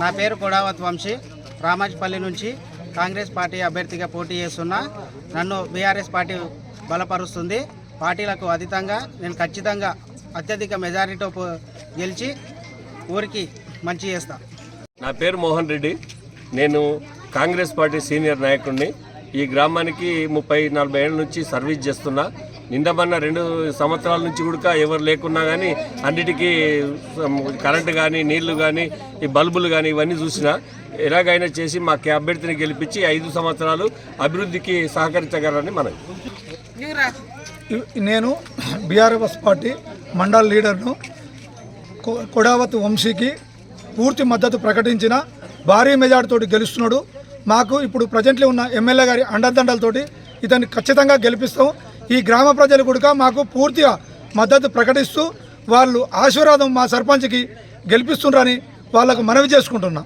నా పేరు కొడావత్ వంశీ, రామాజ్పల్లి నుంచి కాంగ్రెస్ పార్టీ అభ్యర్థిగా పోటీ చేస్తున్నా. నన్ను బీఆర్ఎస్ పార్టీ బలపరుస్తుంది. పార్టీలకు అతీతంగా నేను ఖచ్చితంగా అత్యధిక మెజారిటీతో గెలిచి ఊరికి మంచి చేస్తా. నా పేరు మోహన్ రెడ్డి. నేను కాంగ్రెస్ పార్టీ సీనియర్ నాయకుడిని. ఈ గ్రామానికి 30-40 ఏళ్ళ నుంచి సర్వీస్ చేస్తున్నా. నిందమన్న 2 సంవత్సరాల నుంచి కూడా ఎవరు లేకున్నా కానీ అన్నిటికీ కరెంటు కానీ, నీళ్లు కానీ, ఈ బల్బులు కానీ ఇవన్నీ చూసినా ఎలాగైనా చేసి మా అభ్యర్థిని గెలిపించి 5 సంవత్సరాలు అభివృద్ధికి సహకరించగలరని మనం. నేను బీఆర్ఎస్ పార్టీ మండల్ లీడర్ను. కొడావత్ వంశీకి పూర్తి మద్దతు ప్రకటించిన, భారీ మెజార్టీతోటి గెలుస్తున్నాడు. మాకు ఇప్పుడు ప్రజెంట్లీ ఉన్న ఎమ్మెల్యే గారి అండదండలతోటి ఇతన్ని ఖచ్చితంగా గెలిపిస్తాం. ఈ గ్రామ ప్రజలు కూడా మాకు పూర్తిగా మద్దతు ప్రకటిస్తూ వాళ్ళు ఆశీర్వాదం మా సర్పంచ్కి గెలిపిస్తున్నారని వాళ్ళకు మనవి చేసుకుంటున్నాం.